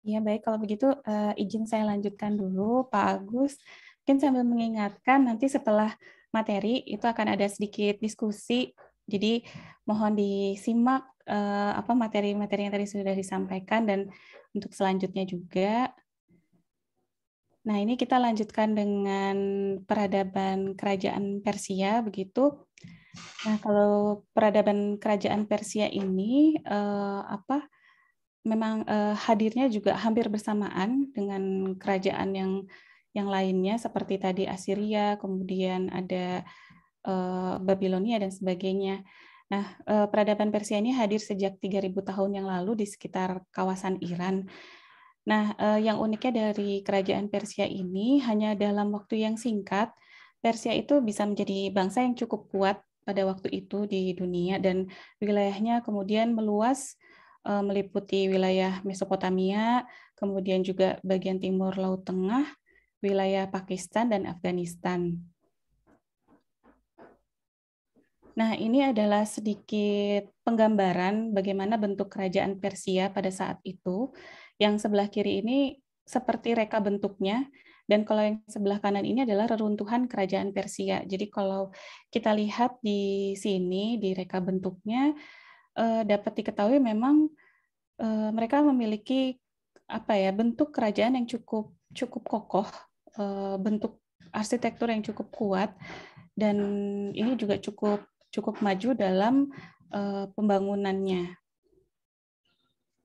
Ya, baik. Kalau begitu, izin saya lanjutkan dulu, Pak Agus. Mungkin sambil mengingatkan, nanti setelah materi itu akan ada sedikit diskusi. Jadi mohon disimak apa materi-materi yang tadi sudah disampaikan dan untuk selanjutnya juga. Nah, ini kita lanjutkan dengan peradaban kerajaan Persia, begitu. Nah, kalau peradaban kerajaan Persia ini memang hadirnya juga hampir bersamaan dengan kerajaan yang lainnya seperti tadi Assyria, kemudian ada Babilonia dan sebagainya. Nah, peradaban Persia ini hadir sejak 3.000 tahun yang lalu di sekitar kawasan Iran. Nah, yang uniknya dari kerajaan Persia ini hanya dalam waktu yang singkat, Persia itu bisa menjadi bangsa yang cukup kuat pada waktu itu di dunia dan wilayahnya kemudian meluas meliputi wilayah Mesopotamia, kemudian juga bagian timur Laut Tengah, wilayah Pakistan dan Afghanistan. Nah, ini adalah sedikit penggambaran bagaimana bentuk kerajaan Persia pada saat itu. Yang sebelah kiri ini seperti reka bentuknya, dan kalau yang sebelah kanan ini adalah reruntuhan kerajaan Persia. Jadi kalau kita lihat di sini, di reka bentuknya, dapat diketahui memang mereka memiliki bentuk kerajaan yang cukup kokoh, bentuk arsitektur yang cukup kuat, dan ini juga cukup maju dalam pembangunannya.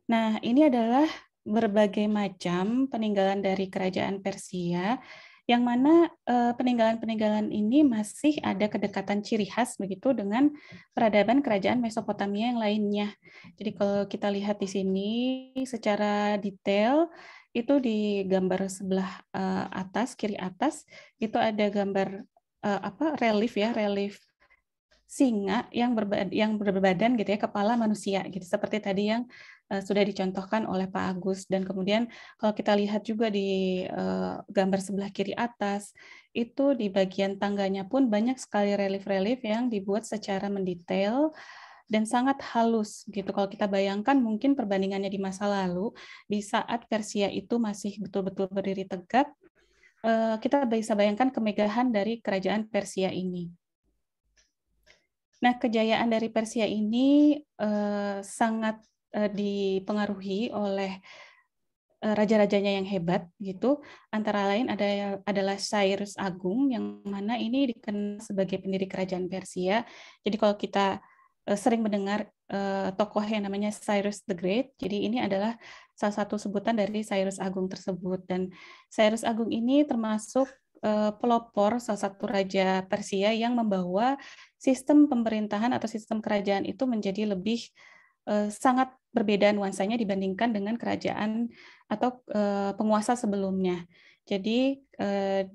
Nah, ini adalah berbagai macam peninggalan dari kerajaan Persia, yang mana peninggalan-peninggalan ini masih ada kedekatan ciri khas begitu dengan peradaban kerajaan Mesopotamia yang lainnya. Jadi kalau kita lihat di sini secara detail, itu di gambar sebelah atas, kiri atas, itu ada gambar relief singa yang berbadan gitu ya, kepala manusia gitu, seperti tadi yang sudah dicontohkan oleh Pak Agus. Dan kemudian kalau kita lihat juga di gambar sebelah kiri atas, itu di bagian tangganya pun banyak sekali relief-relief yang dibuat secara mendetail dan sangat halus gitu. Kalau kita bayangkan mungkin perbandingannya di masa lalu, di saat Persia itu masih betul-betul berdiri tegak, kita bisa bayangkan kemegahan dari kerajaan Persia ini. Nah, kejayaan dari Persia ini sangat dipengaruhi oleh raja-rajanya yang hebat gitu. Antara lain adalah Cyrus Agung, yang mana ini dikenal sebagai pendiri kerajaan Persia. Jadi kalau kita sering mendengar tokoh yang namanya Cyrus the Great, jadi ini adalah salah satu sebutan dari Cyrus Agung tersebut. Dan Cyrus Agung ini termasuk pelopor salah satu raja Persia yang membawa sistem pemerintahan atau sistem kerajaan itu menjadi lebih sangat berbeda nuansanya dibandingkan dengan kerajaan atau penguasa sebelumnya. Jadi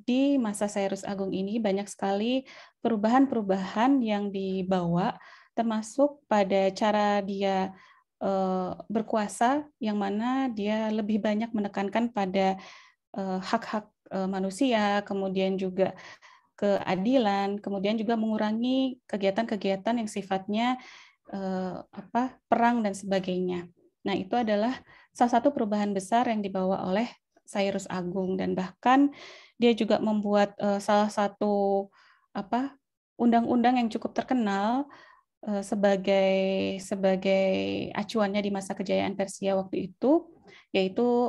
di masa Cyrus Agung ini banyak sekali perubahan-perubahan yang dibawa, termasuk pada cara dia berkuasa, yang mana dia lebih banyak menekankan pada hak-hak manusia, kemudian juga keadilan, kemudian juga mengurangi kegiatan-kegiatan yang sifatnya perang dan sebagainya. Nah, itu adalah salah satu perubahan besar yang dibawa oleh Cyrus Agung, dan bahkan dia juga membuat salah satu undang-undang yang cukup terkenal sebagai acuannya di masa kejayaan Persia waktu itu, yaitu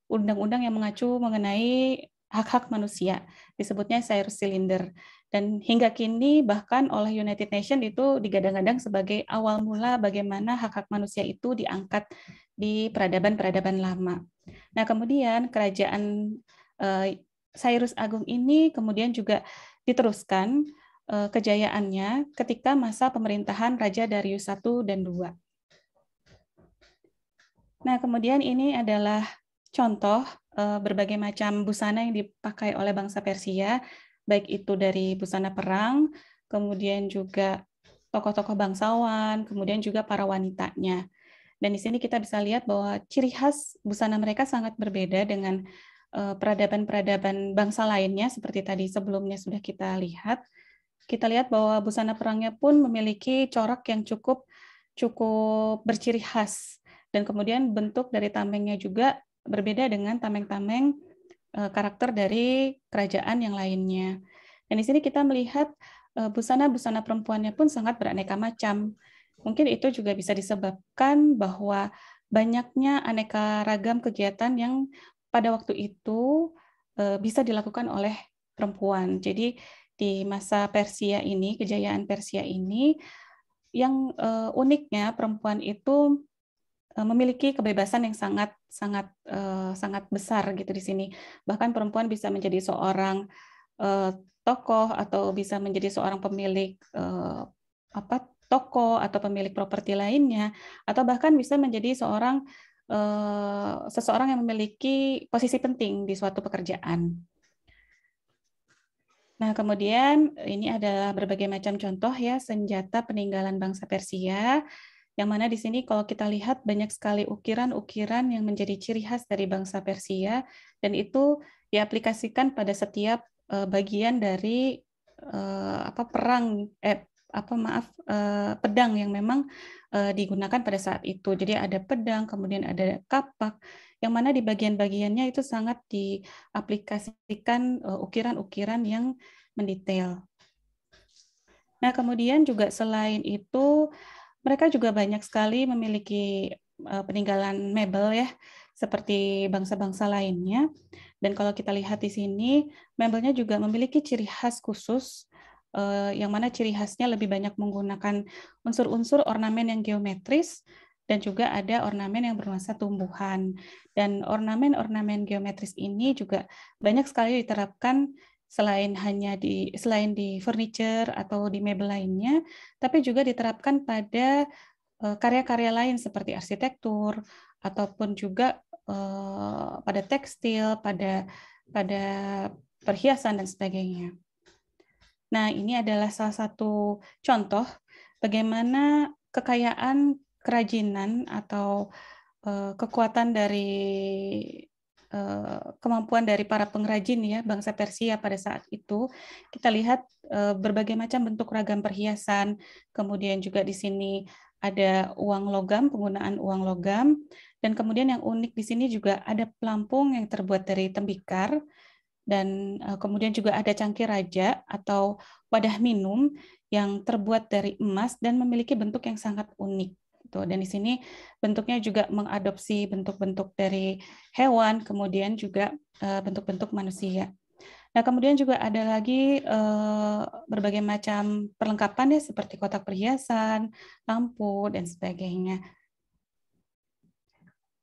undang-undang yang mengacu mengenai hak-hak manusia, disebutnya Cyrus Cylinder. Dan hingga kini bahkan oleh United Nations itu digadang-gadang sebagai awal mula bagaimana hak-hak manusia itu diangkat di peradaban-peradaban lama. Nah, kemudian kerajaan Cyrus Agung ini kemudian juga diteruskan kejayaannya ketika masa pemerintahan Raja Darius I dan II. Nah, kemudian ini adalah contoh berbagai macam busana yang dipakai oleh bangsa Persia, baik itu dari busana perang, kemudian juga tokoh-tokoh bangsawan, kemudian juga para wanitanya. Dan di sini kita bisa lihat bahwa ciri khas busana mereka sangat berbeda dengan peradaban-peradaban bangsa lainnya, seperti tadi sebelumnya sudah kita lihat. Kita lihat bahwa busana perangnya pun memiliki corak yang cukup berciri khas. dan kemudian bentuk dari tamengnya juga berbeda dengan tameng-tameng karakter dari kerajaan yang lainnya. Dan di sini kita melihat busana-busana perempuannya pun sangat beraneka macam. Mungkin itu juga bisa disebabkan bahwa banyaknya aneka ragam kegiatan yang pada waktu itu bisa dilakukan oleh perempuan. Jadi di masa Persia ini, kejayaan Persia ini, yang uniknya perempuan itu memiliki kebebasan yang sangat sangat sangat besar gitu di sini. Bahkan perempuan bisa menjadi seorang tokoh atau bisa menjadi seorang pemilik toko atau pemilik properti lainnya, atau bahkan bisa menjadi seseorang yang memiliki posisi penting di suatu pekerjaan. Nah, kemudian ini adalah berbagai macam contoh ya senjata peninggalan bangsa Persia, yang mana di sini kalau kita lihat banyak sekali ukiran-ukiran yang menjadi ciri khas dari bangsa Persia, dan itu diaplikasikan pada setiap bagian dari pedang yang memang digunakan pada saat itu. Jadi ada pedang, kemudian ada kapak, yang mana di bagian-bagiannya itu sangat diaplikasikan ukiran-ukiran yang mendetail. Nah, kemudian juga selain itu, mereka juga banyak sekali memiliki peninggalan mebel ya, seperti bangsa-bangsa lainnya. Dan kalau kita lihat di sini, mebelnya juga memiliki ciri khas khusus, yang mana ciri khasnya lebih banyak menggunakan unsur-unsur ornamen yang geometris, dan juga ada ornamen yang bernuansa tumbuhan. Dan ornamen-ornamen geometris ini juga banyak sekali diterapkan selain di furniture atau di mebel lainnya, tapi juga diterapkan pada karya-karya lain seperti arsitektur ataupun juga pada tekstil, pada perhiasan dan sebagainya. Nah, ini adalah salah satu contoh bagaimana kekayaan kerajinan atau kekuatan dari kemampuan dari para pengrajin ya bangsa Persia pada saat itu. Kita lihat berbagai macam bentuk ragam perhiasan, kemudian juga di sini ada uang logam, penggunaan uang logam, dan kemudian yang unik di sini juga ada pelampung yang terbuat dari tembikar, dan kemudian juga ada cangkir raja atau wadah minum yang terbuat dari emas dan memiliki bentuk yang sangat unik. Dan di sini bentuknya juga mengadopsi bentuk-bentuk dari hewan, kemudian juga bentuk-bentuk manusia. Nah, kemudian juga ada lagi berbagai macam perlengkapan ya, seperti kotak perhiasan, lampu, dan sebagainya.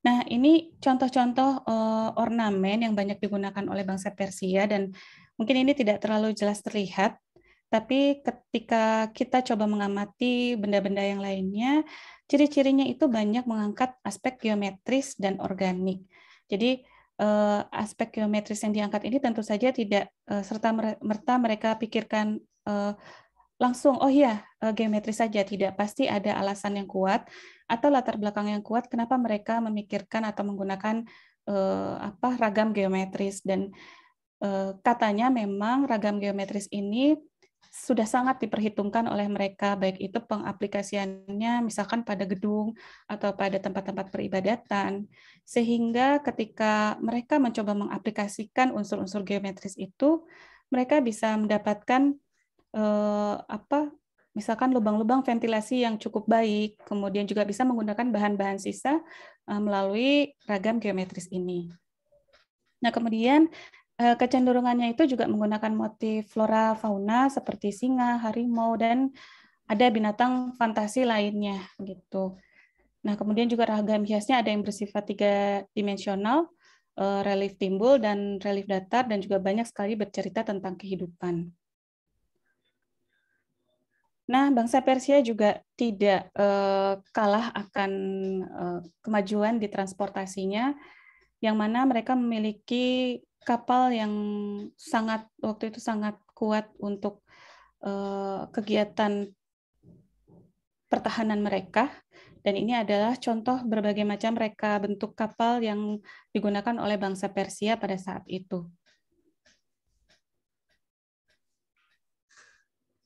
Nah, ini contoh-contoh ornamen yang banyak digunakan oleh bangsa Persia, dan mungkin ini tidak terlalu jelas terlihat, tapi ketika kita coba mengamati benda-benda yang lainnya, ciri-cirinya itu banyak mengangkat aspek geometris dan organik. Jadi, aspek geometris yang diangkat ini tentu saja tidak serta-merta mereka pikirkan langsung, oh iya, geometris saja, tidak, pasti ada alasan yang kuat atau latar belakang yang kuat kenapa mereka memikirkan atau menggunakan ragam geometris, dan katanya memang ragam geometris ini sudah sangat diperhitungkan oleh mereka, baik itu pengaplikasiannya misalkan pada gedung atau pada tempat-tempat peribadatan, sehingga ketika mereka mencoba mengaplikasikan unsur-unsur geometris itu, mereka bisa mendapatkan misalkan lubang-lubang ventilasi yang cukup baik, kemudian juga bisa menggunakan bahan-bahan sisa melalui ragam geometris ini. Nah, kemudian kecenderungannya itu juga menggunakan motif flora fauna seperti singa, harimau, dan ada binatang fantasi lainnya gitu. Nah, kemudian juga ragam hiasnya ada yang bersifat 3-dimensional, relief timbul dan relief datar, dan juga banyak sekali bercerita tentang kehidupan. Nah, bangsa Persia juga tidak kalah akan kemajuan di transportasinya, yang mana mereka memiliki kapal yang waktu itu sangat kuat untuk kegiatan pertahanan mereka, dan ini adalah contoh berbagai macam reka bentuk kapal yang digunakan oleh bangsa Persia pada saat itu.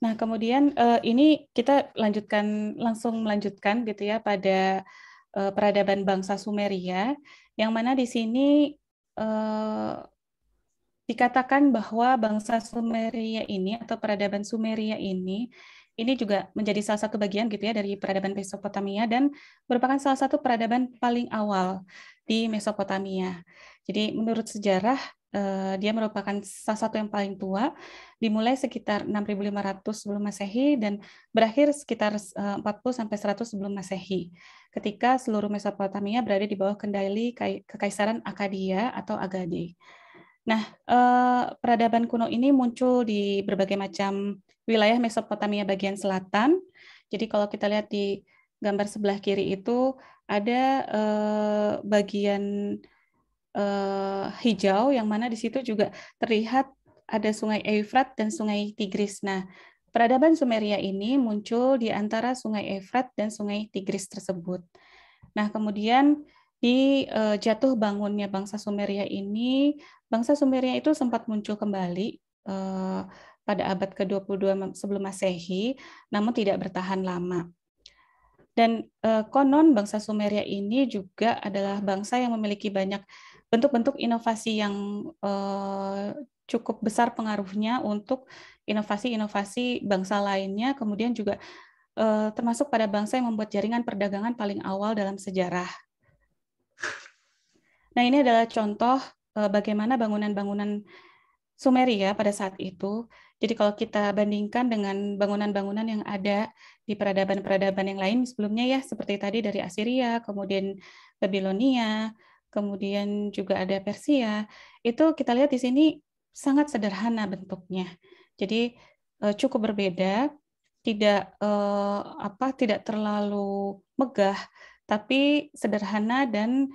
Nah, kemudian ini kita langsung melanjutkan gitu ya pada peradaban bangsa Sumeria, yang mana di sini dikatakan bahwa bangsa Sumeria ini atau peradaban Sumeria ini juga menjadi salah satu bagian gitu ya dari peradaban Mesopotamia dan merupakan salah satu peradaban paling awal di Mesopotamia. Jadi menurut sejarah dia merupakan salah satu yang paling tua, dimulai sekitar 6.500 sebelum Masehi dan berakhir sekitar 40 sampai 100 sebelum Masehi. Ketika seluruh Mesopotamia berada di bawah kendali Kekaisaran Akkadia atau Agade. Nah, peradaban kuno ini muncul di berbagai macam wilayah Mesopotamia bagian selatan. Jadi kalau kita lihat di gambar sebelah kiri itu ada bagian hijau yang mana di situ juga terlihat ada Sungai Efrat dan Sungai Tigris. Nah, peradaban Sumeria ini muncul di antara Sungai Efrat dan Sungai Tigris tersebut. Nah, kemudian di jatuh bangunnya bangsa Sumeria ini, bangsa Sumeria itu sempat muncul kembali pada abad ke-22 sebelum Masehi, namun tidak bertahan lama. Dan konon bangsa Sumeria ini juga adalah bangsa yang memiliki banyak bentuk-bentuk inovasi yang cukup besar pengaruhnya untuk inovasi-inovasi bangsa lainnya, kemudian juga termasuk pada bangsa yang membuat jaringan perdagangan paling awal dalam sejarah. Nah, ini adalah contoh bagaimana bangunan-bangunan Sumeria pada saat itu. Jadi kalau kita bandingkan dengan bangunan-bangunan yang ada di peradaban-peradaban yang lain sebelumnya ya, seperti tadi dari Assyria, kemudian Babilonia, kemudian juga ada Persia, itu kita lihat di sini sangat sederhana bentuknya. Jadi cukup berbeda, tidak terlalu megah, tapi sederhana dan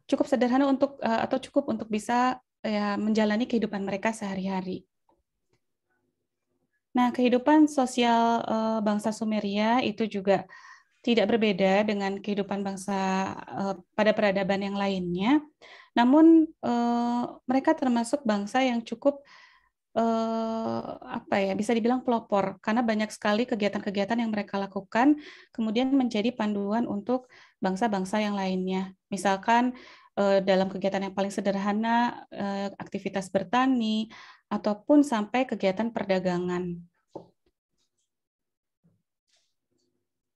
cukup sederhana untuk atau cukup untuk bisa ya menjalani kehidupan mereka sehari-hari. Nah, kehidupan sosial bangsa Sumeria itu juga tidak berbeda dengan kehidupan bangsa pada peradaban yang lainnya. Namun mereka termasuk bangsa yang cukup bisa dibilang pelopor karena banyak sekali kegiatan-kegiatan yang mereka lakukan kemudian menjadi panduan untuk bangsa-bangsa yang lainnya. Misalkan dalam kegiatan yang paling sederhana, aktivitas bertani, ataupun sampai kegiatan perdagangan.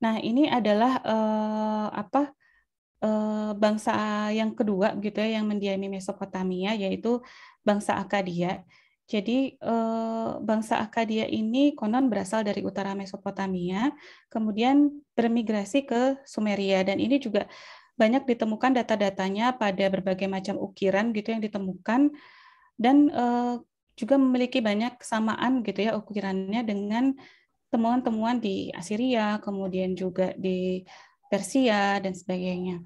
Nah, ini adalah bangsa yang kedua gitu ya yang mendiami Mesopotamia, yaitu bangsa Akkadia. Jadi bangsa Akkadia ini konon berasal dari utara Mesopotamia, kemudian bermigrasi ke Sumeria dan ini juga banyak ditemukan data-datanya pada berbagai macam ukiran gitu yang ditemukan dan juga memiliki banyak kesamaan gitu ya ukirannya dengan temuan-temuan di Assyria, kemudian juga di Persia dan sebagainya.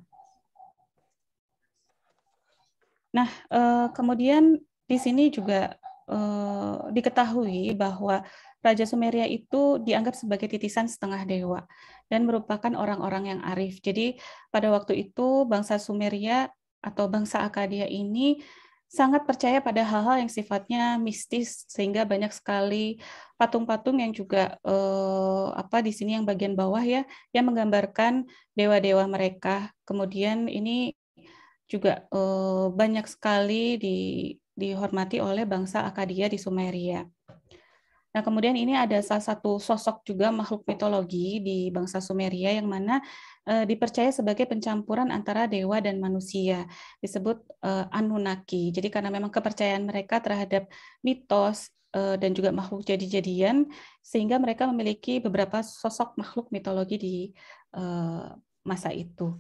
Nah, kemudian di sini juga diketahui bahwa Raja Sumeria itu dianggap sebagai titisan setengah dewa dan merupakan orang-orang yang arif. Jadi pada waktu itu bangsa Sumeria atau bangsa Akkadia ini sangat percaya pada hal-hal yang sifatnya mistis sehingga banyak sekali patung-patung yang juga di sini yang bagian bawah ya yang menggambarkan dewa-dewa mereka. Kemudian ini juga banyak sekali dihormati oleh bangsa Akkadia di Sumeria. Nah, kemudian ini ada salah satu sosok juga makhluk mitologi di bangsa Sumeria yang mana dipercaya sebagai pencampuran antara dewa dan manusia, disebut Anunnaki. Jadi karena memang kepercayaan mereka terhadap mitos dan juga makhluk jadi-jadian, sehingga mereka memiliki beberapa sosok makhluk mitologi di masa itu.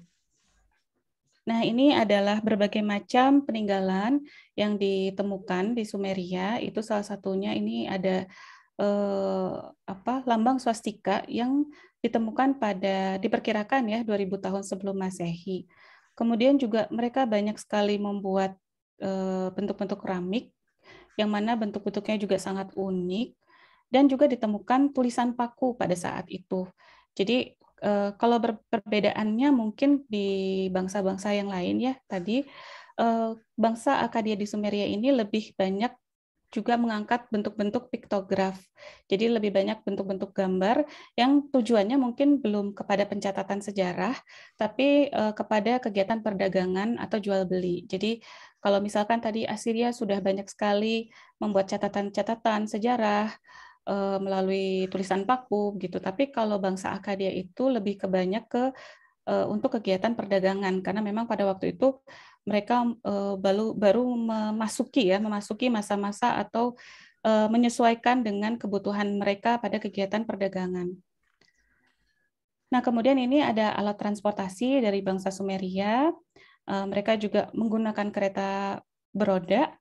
Nah, ini adalah berbagai macam peninggalan yang ditemukan di Sumeria. Itu salah satunya ini ada lambang swastika yang ditemukan diperkirakan ya 2000 tahun sebelum Masehi. Kemudian juga mereka banyak sekali membuat bentuk-bentuk keramik yang mana bentuk-bentuknya juga sangat unik dan juga ditemukan tulisan paku pada saat itu. Jadi kalau perbedaannya mungkin di bangsa-bangsa yang lain ya tadi bangsa Akkadia di Sumeria ini lebih banyak juga mengangkat bentuk-bentuk piktograf. Jadi lebih banyak bentuk-bentuk gambar yang tujuannya mungkin belum kepada pencatatan sejarah, tapi kepada kegiatan perdagangan atau jual beli. Jadi kalau misalkan tadi Asiria sudah banyak sekali membuat catatan-catatan sejarah melalui tulisan paku gitu. Tapi kalau bangsa Akkadia itu lebih kebanyak ke untuk kegiatan perdagangan karena memang pada waktu itu mereka baru memasuki masa-masa atau menyesuaikan dengan kebutuhan mereka pada kegiatan perdagangan. Nah, kemudian ini ada alat transportasi dari bangsa Sumeria. Mereka juga menggunakan kereta beroda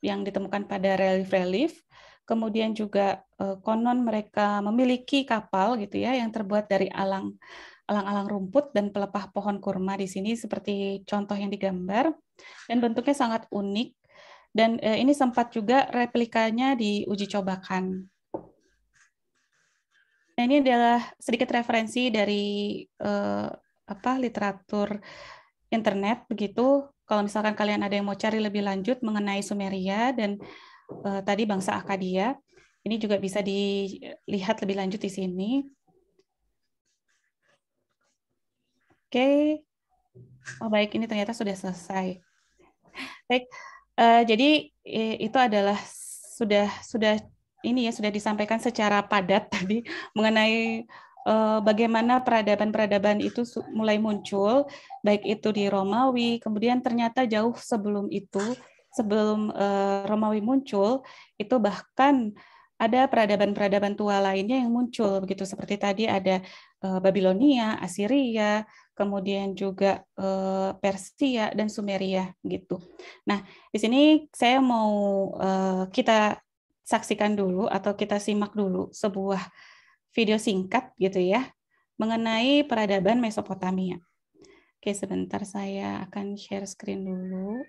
yang ditemukan pada relief-relief. Kemudian juga konon mereka memiliki kapal gitu ya yang terbuat dari alang-alang rumput dan pelepah pohon kurma di sini seperti contoh yang digambar dan bentuknya sangat unik dan ini sempat juga replikanya diuji cobakan. Nah, ini adalah sedikit referensi dari literatur internet begitu. Kalau misalkan kalian ada yang mau cari lebih lanjut mengenai Sumeria dan tadi bangsa Akkadia, ini juga bisa dilihat lebih lanjut di sini. Oke. Oh baik, ini ternyata sudah selesai. Baik, jadi itu adalah sudah ini ya sudah disampaikan secara padat tadi mengenai bagaimana peradaban-peradaban itu mulai muncul, baik itu di Romawi, kemudian ternyata jauh sebelum itu, sebelum Romawi muncul, itu bahkan ada peradaban-peradaban tua lainnya yang muncul begitu seperti tadi ada Babilonia, Assyria, kemudian juga Persia dan Sumeria gitu. Nah, di sini saya mau kita saksikan dulu atau kita simak dulu sebuah video singkat gitu ya mengenai peradaban Mesopotamia. Oke, sebentar saya akan share screen dulu.